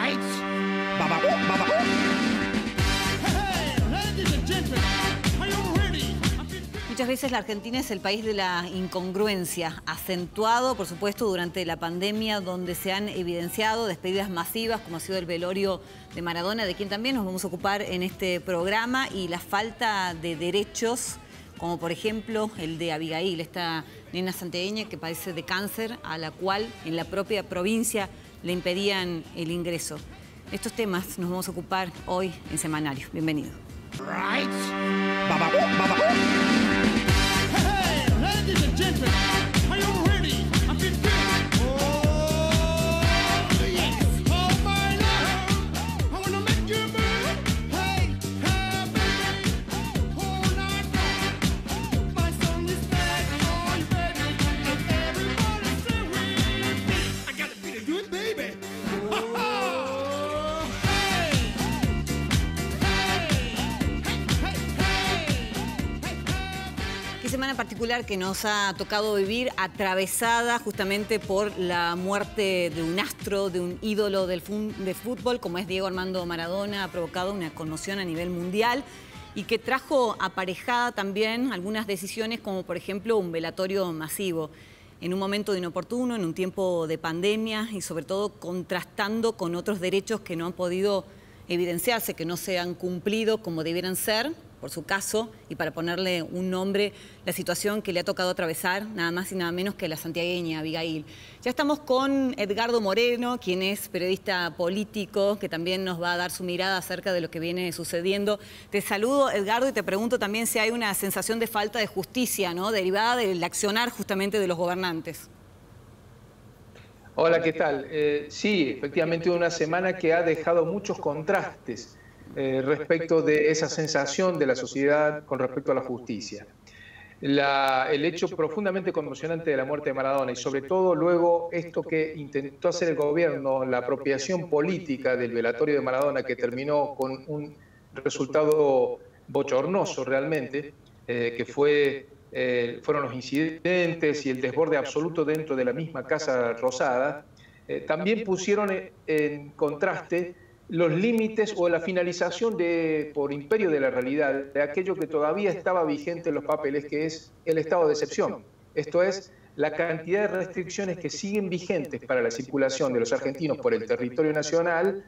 Right. Muchas veces la Argentina es el país de la incongruencia, acentuado, por supuesto, durante la pandemia, donde se han evidenciado despedidas masivas, como ha sido el velorio de Maradona, de quien también nos vamos a ocupar en este programa, y la falta de derechos, como por ejemplo el de Abigail, esta nena santiagueña que padece de cáncer, a la cual en la propia provincia le impedían el ingreso. Estos temas nos vamos a ocupar hoy en Semanario. Bienvenido. Right. Qué semana particular que nos ha tocado vivir, atravesada justamente por la muerte de un astro, de un ídolo de fútbol, como es Diego Armando Maradona. Ha provocado una conmoción a nivel mundial y que trajo aparejada también algunas decisiones, como por ejemplo un velatorio masivo, en un momento inoportuno, en un tiempo de pandemia y sobre todo contrastando con otros derechos que no han podido evidenciarse, que no se han cumplido como debieran ser, por su caso, y para ponerle un nombre, la situación que le ha tocado atravesar, nada más y nada menos que la santiagueña Abigail. Ya estamos con Edgardo Moreno, quien es periodista político, que también nos va a dar su mirada acerca de lo que viene sucediendo. Te saludo, Edgardo, y te pregunto también si hay una sensación de falta de justicia, ¿no?, derivada del accionar justamente de los gobernantes. Hola, ¿qué tal? Sí, efectivamente una semana que ha dejado muchos contrastes respecto de esa sensación de la sociedad con respecto a la justicia. El hecho profundamente conmocionante de la muerte de Maradona y sobre todo luego esto que intentó hacer el gobierno, la apropiación política del velatorio de Maradona, que terminó con un resultado bochornoso realmente, que fueron los incidentes y el desborde absoluto dentro de la misma Casa Rosada. También pusieron en contraste los límites o la finalización por imperio de la realidad de aquello que todavía estaba vigente en los papeles, que es el estado de excepción. Esto es, la cantidad de restricciones que siguen vigentes para la circulación de los argentinos por el territorio nacional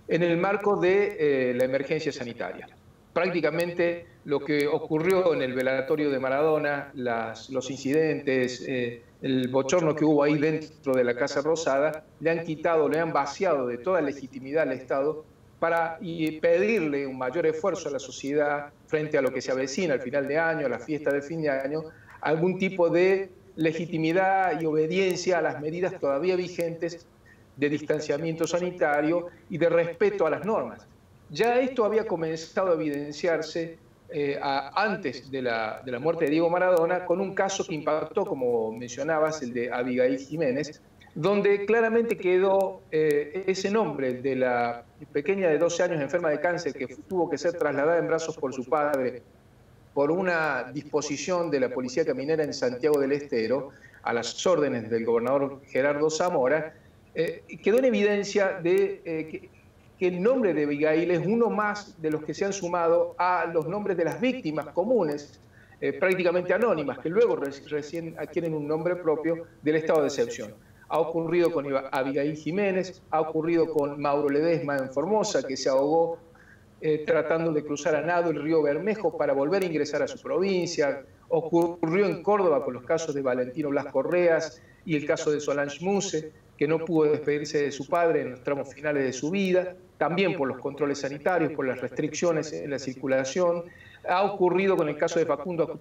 en el marco de la emergencia sanitaria. Prácticamente lo que ocurrió en el velatorio de Maradona, los incidentes, el bochorno que hubo ahí dentro de la Casa Rosada, le han vaciado de toda legitimidad al Estado para pedirle un mayor esfuerzo a la sociedad frente a lo que se avecina al final de año, a la fiesta de fin de año, algún tipo de legitimidad y obediencia a las medidas todavía vigentes de distanciamiento sanitario y de respeto a las normas. Ya esto había comenzado a evidenciarse antes de la muerte de Diego Maradona, con un caso que impactó, como mencionabas, el de Abigail Jiménez, donde claramente quedó ese nombre de la pequeña de 12 años enferma de cáncer que tuvo que ser trasladada en brazos por su padre por una disposición de la Policía Caminera en Santiago del Estero, a las órdenes del gobernador Gerardo Zamora. Quedó en evidencia que el nombre de Abigail es uno más de los que se han sumado a los nombres de las víctimas comunes, prácticamente anónimas, que luego recién adquieren un nombre propio del estado de excepción. Ha ocurrido con Abigail Jiménez, ha ocurrido con Mauro Ledesma en Formosa, que se ahogó tratando de cruzar a nado el río Bermejo para volver a ingresar a su provincia. Ocurrió en Córdoba con los casos de Valentino Blas Correas y el caso de Solange Muse, que no pudo despedirse de su padre en los tramos finales de su vida, también por los controles sanitarios, por las restricciones en la circulación. Ha ocurrido con el caso de Facundo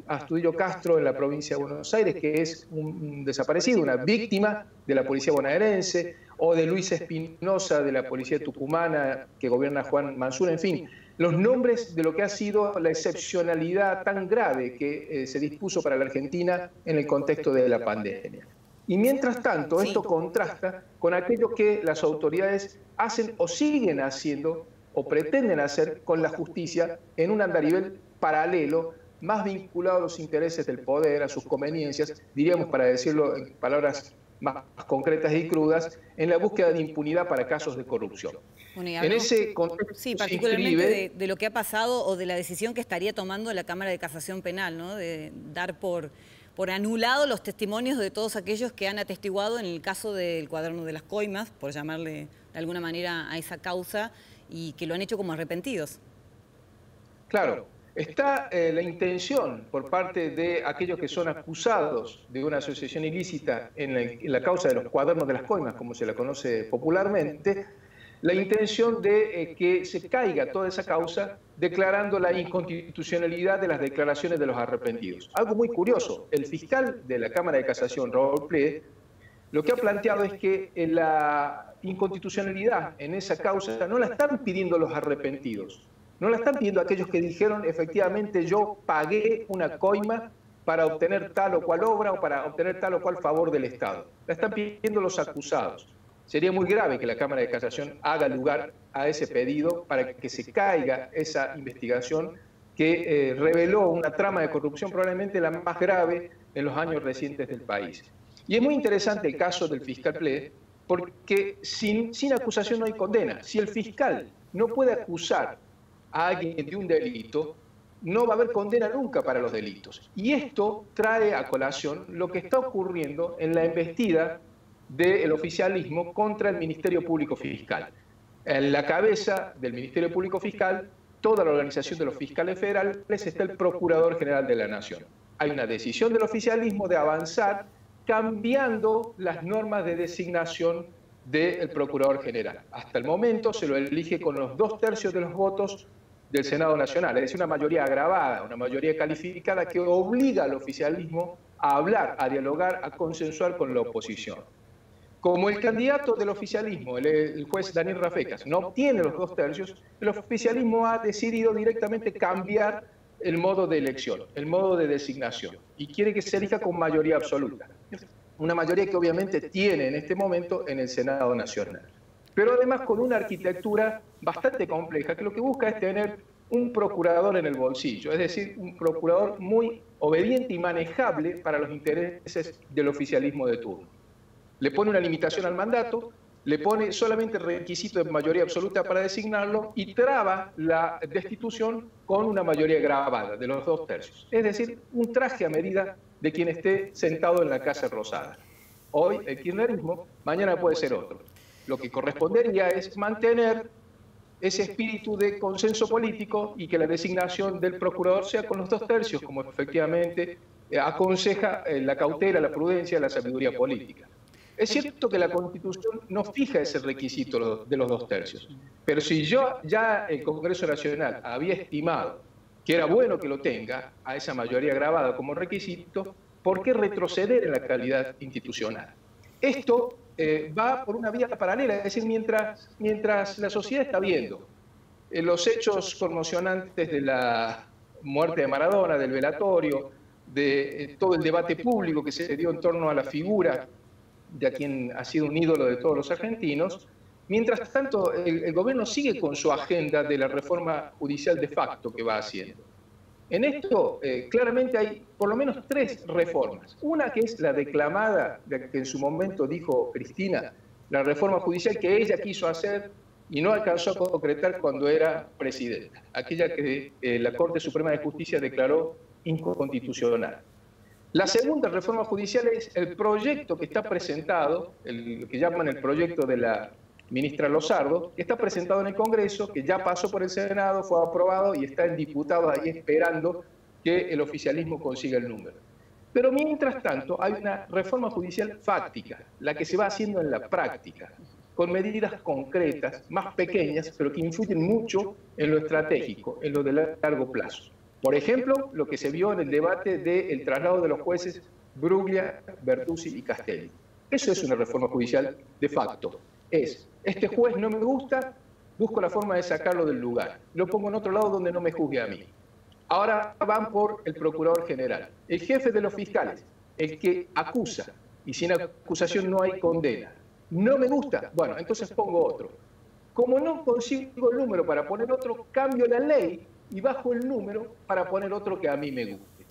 Astudillo Castro en la provincia de Buenos Aires, que es un desaparecido, una víctima de la policía bonaerense, o de Luis Espinosa de la policía tucumana que gobierna Juan Mansur. En fin, los nombres de lo que ha sido la excepcionalidad tan grave que se dispuso para la Argentina en el contexto de la pandemia. Y mientras tanto, esto contrasta con aquello que las autoridades hacen o siguen haciendo o pretenden hacer con la justicia en un andarivel paralelo, más vinculado a los intereses del poder, a sus conveniencias, diríamos, para decirlo en palabras más concretas y crudas en la búsqueda de impunidad para casos de corrupción. Bueno, y En ese contexto sí, se particularmente inscribe, de lo que ha pasado o de la decisión que estaría tomando la Cámara de Casación Penal, ¿no? De dar por anulado los testimonios de todos aquellos que han atestiguado en el caso del Cuaderno de las Coimas, por llamarle de alguna manera a esa causa, y que lo han hecho como arrepentidos. claro, está la intención por parte de aquellos que son acusados de una asociación ilícita en la causa de los Cuadernos de las Coimas, como se la conoce popularmente, la intención de que se caiga toda esa causa declarando la inconstitucionalidad de las declaraciones de los arrepentidos. Algo muy curioso, el fiscal de la Cámara de Casación, Raúl Ple, lo que ha planteado es que la inconstitucionalidad en esa causa no la están pidiendo los arrepentidos, no la están pidiendo aquellos que dijeron efectivamente yo pagué una coima para obtener tal o cual obra o para obtener tal o cual favor del Estado. La están pidiendo los acusados. Sería muy grave que la Cámara de Casación haga lugar a ese pedido para que se caiga esa investigación que reveló una trama de corrupción probablemente la más grave en los años recientes del país. Y es muy interesante el caso del fiscal Ple, porque sin acusación no hay condena. Si el fiscal no puede acusar a alguien de un delito, no va a haber condena nunca para los delitos. Y esto trae a colación lo que está ocurriendo en la embestida del oficialismo contra el Ministerio Público Fiscal. En la cabeza del Ministerio Público Fiscal, toda la organización de los fiscales federales, está el Procurador General de la Nación. Hay una decisión del oficialismo de avanzar cambiando las normas de designación del Procurador General. Hasta el momento se lo elige con los 2/3 de los votos del Senado Nacional, es decir, una mayoría agravada, una mayoría calificada que obliga al oficialismo a hablar, a dialogar, a consensuar con la oposición. Como el candidato del oficialismo, el juez Daniel Rafecas, no obtiene los 2/3, el oficialismo ha decidido directamente cambiar el modo de elección, el modo de designación, y quiere que se elija con mayoría absoluta. Una mayoría que obviamente tiene en este momento en el Senado Nacional. Pero además con una arquitectura bastante compleja, que lo que busca es tener un procurador en el bolsillo, es decir, un procurador muy obediente y manejable para los intereses del oficialismo de turno. Le pone una limitación al mandato, le pone solamente el requisito de mayoría absoluta para designarlo y traba la destitución con una mayoría agravada de los 2/3. Es decir, un traje a medida de quien esté sentado en la Casa Rosada. Hoy el kirchnerismo, mañana puede ser otro. Lo que correspondería es mantener ese espíritu de consenso político y que la designación del procurador sea con los 2/3, como efectivamente aconseja la cautela, la prudencia, la sabiduría política. Es cierto que la Constitución no fija ese requisito de los 2/3, pero si ya el Congreso Nacional había estimado que era bueno que lo tenga, a esa mayoría agravada como requisito, ¿por qué retroceder en la calidad institucional? Esto va por una vía paralela, es decir, mientras la sociedad está viendo los hechos conmocionantes de la muerte de Maradona, del velatorio, de todo el debate público que se dio en torno a la figura de quien ha sido un ídolo de todos los argentinos. Mientras tanto, el gobierno sigue con su agenda de la reforma judicial de facto que va haciendo. En esto, claramente hay por lo menos 3 reformas. Una que es la declamada, la que en su momento dijo Cristina, la reforma judicial que ella quiso hacer y no alcanzó a concretar cuando era presidenta. Aquella que la Corte Suprema de Justicia declaró inconstitucional. La segunda reforma judicial es el proyecto que está presentado, lo que llaman el proyecto de la ministra Lozardo, que está presentado en el Congreso, que ya pasó por el Senado, fue aprobado y está en diputados ahí esperando que el oficialismo consiga el número. Pero mientras tanto hay una reforma judicial fáctica, la que se va haciendo en la práctica, con medidas concretas, más pequeñas, pero que influyen mucho en lo estratégico, en lo de largo plazo. Por ejemplo, lo que se vio en el debate del traslado de los jueces Bruglia, Bertuzzi y Castelli. Eso es una reforma judicial de facto. Este juez no me gusta, busco la forma de sacarlo del lugar. Lo pongo en otro lado donde no me juzgue a mí. Ahora van por el Procurador General, el jefe de los fiscales, el que acusa, y sin acusación no hay condena. No me gusta, bueno, entonces pongo otro. Como no consigo el número para poner otro, cambio la ley y bajo el número para poner otro que a mí me guste.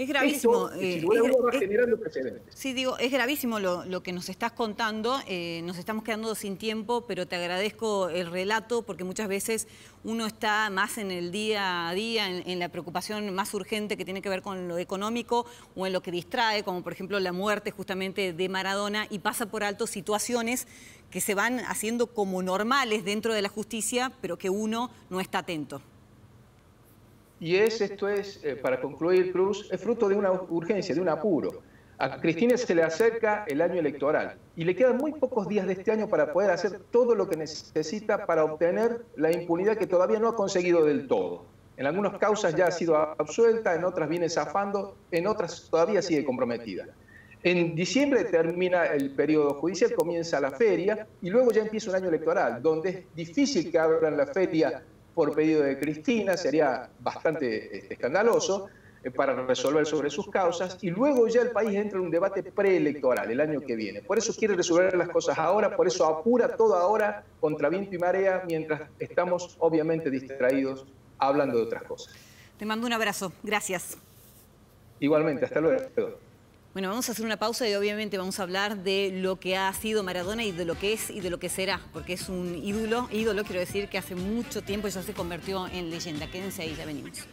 Es gravísimo. Esto, sin lugar a dudas, va generando precedentes. Sí, digo, es gravísimo lo que nos estás contando. Nos estamos quedando sin tiempo, pero te agradezco el relato porque muchas veces uno está más en el día a día, en la preocupación más urgente que tiene que ver con lo económico o en lo que distrae, como por ejemplo la muerte justamente de Maradona, y pasa por alto situaciones que se van haciendo como normales dentro de la justicia, pero que uno no está atento. Y esto es, para concluir, Cruz, es fruto de una urgencia, de un apuro. A Cristina se le acerca el año electoral y le quedan muy pocos días de este año para poder hacer todo lo que necesita para obtener la impunidad que todavía no ha conseguido del todo. En algunas causas ya ha sido absuelta, en otras viene zafando, en otras todavía sigue comprometida. En diciembre termina el periodo judicial, comienza la feria y luego ya empieza un año electoral, donde es difícil que abran la feria por pedido de Cristina, sería bastante escandaloso para resolver sobre sus causas, y luego ya el país entra en un debate preelectoral el año que viene. Por eso quiere resolver las cosas ahora, por eso apura todo ahora contra viento y marea, mientras estamos obviamente distraídos hablando de otras cosas. Te mando un abrazo. Gracias. Igualmente, hasta luego. Bueno, vamos a hacer una pausa y obviamente vamos a hablar de lo que ha sido Maradona y de lo que es y de lo que será, porque es un ídolo quiero decir, que hace mucho tiempo ya se convirtió en leyenda. Quédense ahí, ya venimos.